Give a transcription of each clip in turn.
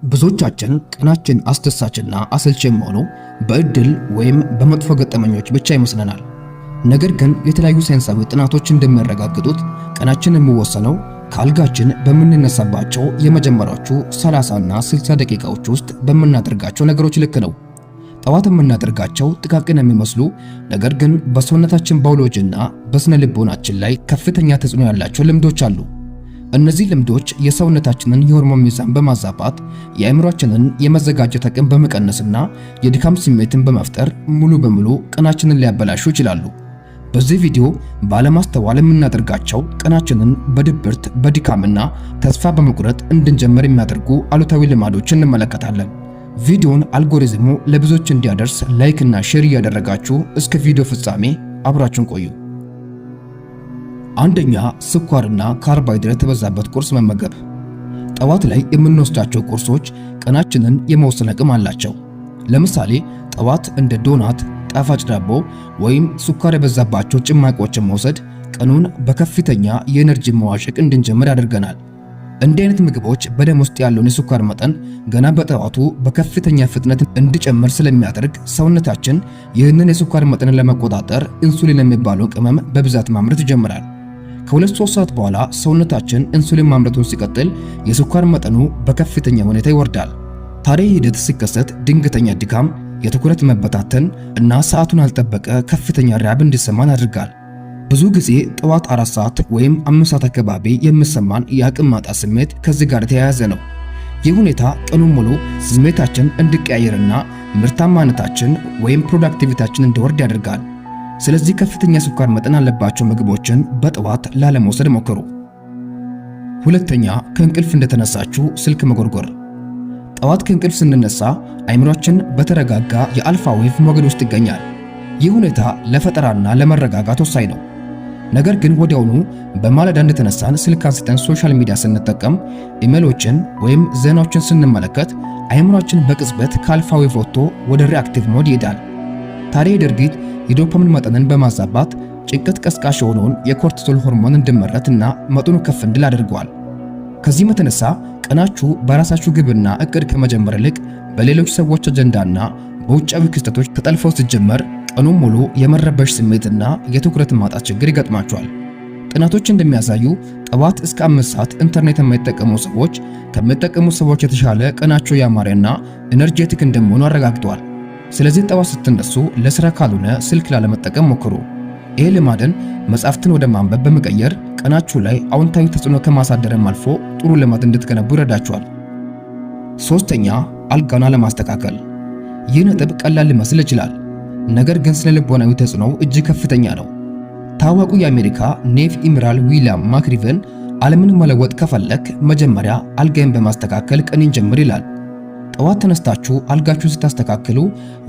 ብዙዎቻችን ቀናችን አስደሳችና አሰልቺ የሚሆነው በእድል ወይም በመጥፎ ገጠመኞች ብቻ ይመስለናል። ነገር ግን የተለያዩ ሳይንሳዊ ጥናቶች እንደሚያረጋግጡት ቀናችን የሚወሰነው ከአልጋችን በምንነሳባቸው የመጀመሪያዎቹ 30 እና 60 ደቂቃዎች ውስጥ በምናደርጋቸው ነገሮች ልክ ነው። ጠዋት የምናደርጋቸው ጥቃቅን የሚመስሉ ነገር ግን በሰውነታችን ባዮሎጂና በስነ ልቦናችን ላይ ከፍተኛ ተጽዕኖ ያላቸው ልምዶች አሉ። እነዚህ ልምዶች የሰውነታችንን የሆርሞን ሚዛን በማዛባት የአእምሮአችንን የመዘጋጀት አቅም በመቀነስና የድካም ስሜትን በመፍጠር ሙሉ በሙሉ ቀናችንን ሊያበላሹ ይችላሉ። በዚህ ቪዲዮ ባለማስተዋል የምናደርጋቸው ቀናችንን በድብርት በድካምና ተስፋ በመቁረጥ እንድንጀምር የሚያደርጉ አሉታዊ ልማዶችን እንመለከታለን። ቪዲዮውን አልጎሪዝሙ ለብዙዎች እንዲያደርስ ላይክ እና ሼር እያደረጋችሁ እስከ ቪዲዮ ፍጻሜ አብራችሁን ቆዩ። አንደኛ፣ ስኳርና ካርቦሃይድሬት የበዛበት ቁርስ መመገብ። ጠዋት ላይ የምንወስዳቸው ቁርሶች ቀናችንን የመወሰን አቅም አላቸው። ለምሳሌ ጠዋት እንደ ዶናት፣ ጣፋጭ ዳቦ ወይም ስኳር የበዛባቸው ጭማቂዎችን መውሰድ ቀኑን በከፍተኛ የኤነርጂ መዋዠቅ እንድንጀምር ያደርገናል። እንዲህ አይነት ምግቦች በደም ውስጥ ያለውን የስኳር መጠን ገና በጠዋቱ በከፍተኛ ፍጥነት እንዲጨምር ስለሚያደርግ ሰውነታችን ይህንን የስኳር መጠን ለመቆጣጠር ኢንሱሊን የሚባለው ቅመም በብዛት ማምረት ይጀምራል። ከ2-3 ሰዓት በኋላ ሰውነታችን ኢንሱሊን ማምረቱን ሲቀጥል የስኳር መጠኑ በከፍተኛ ሁኔታ ይወርዳል። ታዲያ ሂደት ሲከሰት ድንገተኛ ድካም፣ የትኩረት መበታተን እና ሰዓቱን ያልጠበቀ ከፍተኛ ረሃብ እንዲሰማን ያደርጋል። ብዙ ጊዜ ጠዋት 4 ሰዓት ወይም 5 ሰዓት አካባቢ የሚሰማን የአቅም ማጣት ስሜት ከዚህ ጋር የተያያዘ ነው። ይህ ሁኔታ ቀኑን ሙሉ ስሜታችን እንዲቀያየርና ምርታማነታችን ወይም ፕሮዳክቲቪታችን እንዲወርድ ያደርጋል። ስለዚህ ከፍተኛ ስኳር መጠን ያለባቸው ምግቦችን በጠዋት ላለመውሰድ ሞክሩ። ሁለተኛ፣ ከእንቅልፍ እንደተነሳችሁ ስልክ መጎርጎር። ጠዋት ከእንቅልፍ ስንነሳ አይምሮአችን በተረጋጋ የአልፋ ዌቭ ሞገድ ውስጥ ይገኛል። ይህ ሁኔታ ለፈጠራና ለመረጋጋት ወሳኝ ነው። ነገር ግን ወዲያውኑ በማለዳ እንደተነሳን ስልክ አንስተን ሶሻል ሚዲያ ስንጠቀም፣ ኢሜሎችን ወይም ዜናዎችን ስንመለከት አይምሮአችን በቅጽበት ከአልፋ ዌቭ ወጥቶ ወደ ሪአክቲቭ ሞድ ይሄዳል። ታዲያ የድርጊት የዶፓሚን መጠንን በማዛባት ጭንቀት ቀስቃሽ የሆነውን የኮርቲሶል ሆርሞን እንዲመረትና መጠኑ ከፍ እንዲል አድርገዋል። ከዚህም የተነሳ ቀናችሁ በራሳችሁ ግብና እቅድ ከመጀመር ይልቅ በሌሎች ሰዎች አጀንዳና በውጫዊ ክስተቶች ተጠልፈው ሲጀመር ቀኑን ሙሉ የመረበሽ ስሜትና የትኩረት ማጣት ችግር ይገጥማቸዋል። ጥናቶች እንደሚያሳዩ ጠዋት እስከ 5 ሰዓት ኢንተርኔት የማይጠቀሙ ሰዎች ከሚጠቀሙ ሰዎች የተሻለ ቀናቸው ያማረና ኤነርጄቲክ እንደሚሆኑ አረጋግጠዋል። ስለዚህ ጠዋት ስትነሱ ለስራ ካልሆነ ስልክ ላለመጠቀም ሞክሩ። ይህ ልማድን መጻሕፍትን ወደ ማንበብ በመቀየር ቀናችሁ ላይ አዎንታዊ ተጽዕኖ ከማሳደርም አልፎ ጥሩ ልማድ እንድትገነቡ ይረዳችኋል። ሶስተኛ፣ አልጋን ለማስተካከል። ይህ ነጥብ ቀላል ሊመስል ይችላል፣ ነገር ግን ስነ ልቦናዊ ተጽዕኖው እጅግ ከፍተኛ ነው። ታዋቁ የአሜሪካ ኔቭ ኢምራል ዊሊያም ማክሪቨን ዓለምን መለወጥ ከፈለክ መጀመሪያ አልጋን በማስተካከል ቀንን ጀምር ይላል። ጠዋት ተነስታችሁ አልጋችሁን ስታስተካክሉ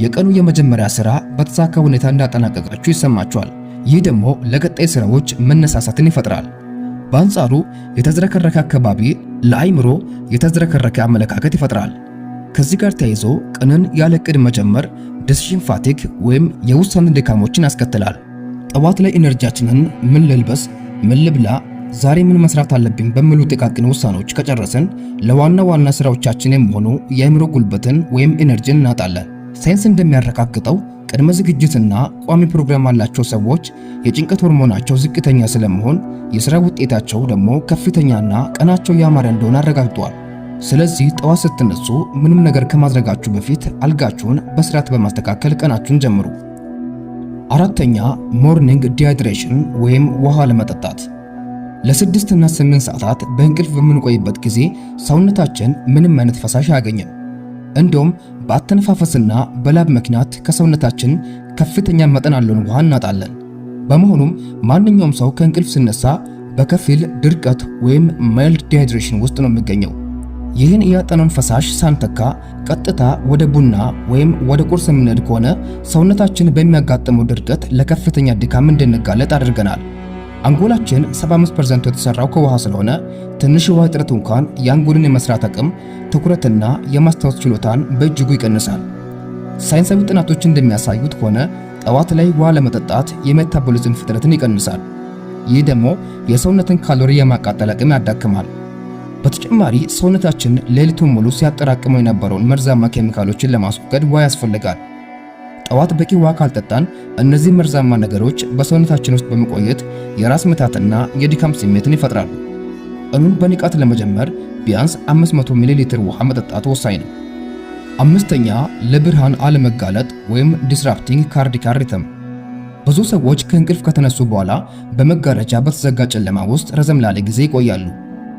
የቀኑ የመጀመሪያ ሥራ በተሳካ ሁኔታ እንዳጠናቀቃችሁ ይሰማችኋል። ይህ ደግሞ ለቀጣይ ሥራዎች መነሳሳትን ይፈጥራል። በአንጻሩ የተዝረከረከ አካባቢ ለአይምሮ የተዝረከረከ አመለካከት ይፈጥራል። ከዚህ ጋር ተያይዞ ቀንን ያለ ዕቅድ መጀመር ዲሲዥን ፋቲግ ወይም የውሳኔ ድካሞችን ያስከትላል። ጠዋት ላይ ኢነርጂያችንን ምን ልልበስ፣ ምን ልብላ፣ ዛሬ ምን መስራት አለብኝ በሚሉ ጥቃቅን ውሳኔዎች ከጨረስን ለዋና ዋና ስራዎቻችን የሚሆኑ የአእምሮ ጉልበትን ወይም ኢነርጂን እናጣለን። ሳይንስ እንደሚያረጋግጠው ቅድመ ዝግጅትና ቋሚ ፕሮግራም ያላቸው ሰዎች የጭንቀት ሆርሞናቸው ዝቅተኛ ስለመሆን የሥራ ውጤታቸው ደግሞ ከፍተኛና ቀናቸው ያማረ እንደሆነ አረጋግጧል። ስለዚህ ጠዋት ስትነሱ ምንም ነገር ከማድረጋችሁ በፊት አልጋችሁን በስርዓት በማስተካከል ቀናችሁን ጀምሩ። አራተኛ፣ ሞርኒንግ ዲሃይድሬሽን ወይም ውሃ ለመጠጣት። ለ6 እና 8 ሰዓታት በእንቅልፍ በምንቆይበት ጊዜ ሰውነታችን ምንም አይነት ፈሳሽ አያገኝም። እንዲሁም በአተነፋፈስና በላብ ምክንያት ከሰውነታችን ከፍተኛ መጠን ያለውን ውሃ እናጣለን። በመሆኑም ማንኛውም ሰው ከእንቅልፍ ሲነሳ በከፊል ድርቀት ወይም ማይልድ ዲሃይድሬሽን ውስጥ ነው የሚገኘው። ይህን ያጠነውን ፈሳሽ ሳንተካ ቀጥታ ወደ ቡና ወይም ወደ ቁርስ የምንሄድ ከሆነ ሰውነታችን በሚያጋጥመው ድርቀት ለከፍተኛ ድካም እንድንጋለጥ አድርገናል። አንጎላችን 75% የተሰራው ከውሃ ስለሆነ ትንሽ ውሃ እጥረት እንኳን የአንጎልን የመስራት አቅም፣ ትኩረትና የማስታወስ ችሎታን በእጅጉ ይቀንሳል። ሳይንሳዊ ጥናቶች እንደሚያሳዩት ከሆነ ጠዋት ላይ ውሃ ለመጠጣት የሜታቦሊዝም ፍጥነትን ይቀንሳል። ይህ ደግሞ የሰውነትን ካሎሪ የማቃጠል አቅም ያዳክማል። በተጨማሪ ሰውነታችን ሌሊቱን ሙሉ ሲያጠራቅመው የነበረውን መርዛማ ኬሚካሎችን ለማስወገድ ውሃ ያስፈልጋል። ጠዋት በቂ ውሃ ካልጠጣን እነዚህ መርዛማ ነገሮች በሰውነታችን ውስጥ በመቆየት የራስ ምታትና የድካም ስሜትን ይፈጥራሉ። ቀኑን በንቃት ለመጀመር ቢያንስ 500 ሚሊ ሊትር ውሃ መጠጣት ወሳኝ ነው። አምስተኛ ለብርሃን አለመጋለጥ ወይም ዲስራፕቲንግ ካርዲያክ ሪትም። ብዙ ሰዎች ከእንቅልፍ ከተነሱ በኋላ በመጋረጃ በተዘጋ ጨለማ ውስጥ ረዘም ላለ ጊዜ ይቆያሉ።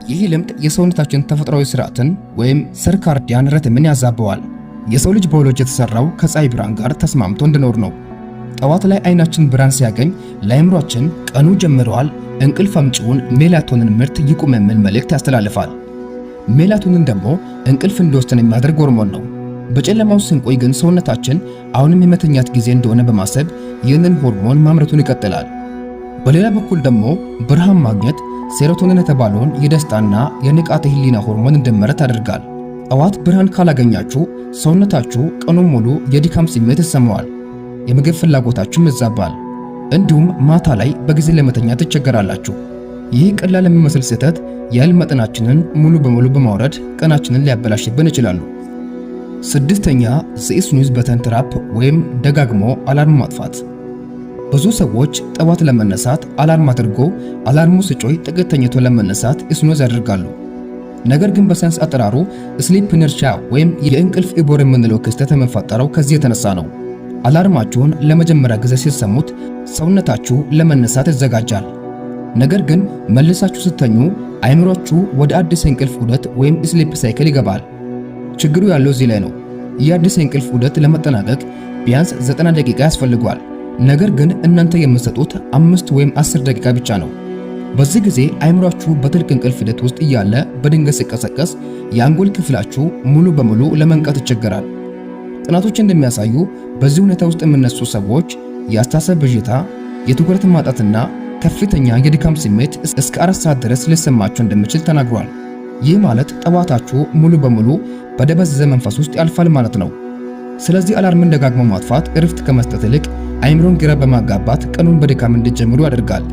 ይህ ልምድ የሰውነታችን ተፈጥሯዊ ስርዓትን ወይም ሰርካርዲያን ሪትምን ያዛበዋል። የሰው ልጅ ባዮሎጂ የተሰራው ከፀሐይ ብርሃን ጋር ተስማምቶ እንዲኖር ነው። ጠዋት ላይ አይናችን ብርሃን ሲያገኝ ለአእምሯችን ቀኑ ጀምሯል፣ እንቅልፍ አምጪውን ሜላቶኒን ምርት ይቁም የሚል መልእክት ያስተላልፋል። ሜላቶኒን ደግሞ እንቅልፍ እንዲወስደን የሚያደርግ ሆርሞን ነው። በጨለማው ስንቆይ ግን ሰውነታችን አሁንም የመተኛት ጊዜ እንደሆነ በማሰብ ይህንን ሆርሞን ማምረቱን ይቀጥላል። በሌላ በኩል ደግሞ ብርሃን ማግኘት ሴሮቶኒን የተባለውን የደስታና የንቃተ ህሊና ሆርሞን እንዲመረት ያደርጋል። ጠዋት ብርሃን ካላገኛችሁ ሰውነታችሁ ቀኑን ሙሉ የድካም ስሜት ይሰማዋል፣ የምግብ ፍላጎታችሁም ይዛባል። እንዲሁም ማታ ላይ በጊዜ ለመተኛት ትቸገራላችሁ። ይህ ቀላል የሚመስል ስህተት የኃይል መጠናችንን ሙሉ በሙሉ በማውረድ ቀናችንን ሊያበላሽብን ይችላሉ። ስድስተኛ ዘ በተን ትራፕ ወይም ደጋግሞ አላርም ማጥፋት። ብዙ ሰዎች ጠዋት ለመነሳት አላርም አድርጎ አላርሙ ሲጮህ ጥቂት ተኝቶ ለመነሳት ስኑዝ ያደርጋሉ። ነገር ግን በሳይንስ አጠራሩ ስሊፕ ኢነርሺያ ወይም የእንቅልፍ ኢቦር የምንለው ክስተት የሚፈጠረው ከዚህ የተነሳ ነው። አላርማችሁን ለመጀመሪያ ጊዜ ሲሰሙት ሰውነታችሁ ለመነሳት ይዘጋጃል። ነገር ግን መልሳችሁ ስተኙ አይምሮአችሁ ወደ አዲስ የእንቅልፍ ዑደት ወይም ስሊፕ ሳይክል ይገባል። ችግሩ ያለው እዚህ ላይ ነው። ይህ አዲስ የእንቅልፍ ዑደት ለመጠናቀቅ ቢያንስ 90 ደቂቃ ያስፈልጓል። ነገር ግን እናንተ የምትሰጡት 5 ወይም 10 ደቂቃ ብቻ ነው። በዚህ ጊዜ አይምሮአችሁ በጥልቅ እንቅልፍ ሂደት ውስጥ እያለ በድንገት ሲቀሰቀስ የአንጎል ክፍላችሁ ሙሉ በሙሉ ለመንቃት ይቸገራል። ጥናቶች እንደሚያሳዩ በዚህ ሁኔታ ውስጥ የሚነሱ ሰዎች የአስተሳሰብ ብዥታ፣ የትኩረት ማጣትና ከፍተኛ የድካም ስሜት እስከ 4 ሰዓት ድረስ ሊሰማቸው እንደሚችል ተናግሯል። ይህ ማለት ጠዋታችሁ ሙሉ በሙሉ በደበዘዘ መንፈስ ውስጥ ያልፋል ማለት ነው። ስለዚህ አላርምን ደጋግሞ ማጥፋት እረፍት ከመስጠት ይልቅ አይምሮን ግራ በማጋባት ቀኑን በድካም እንዲጀምሩ ያደርጋል።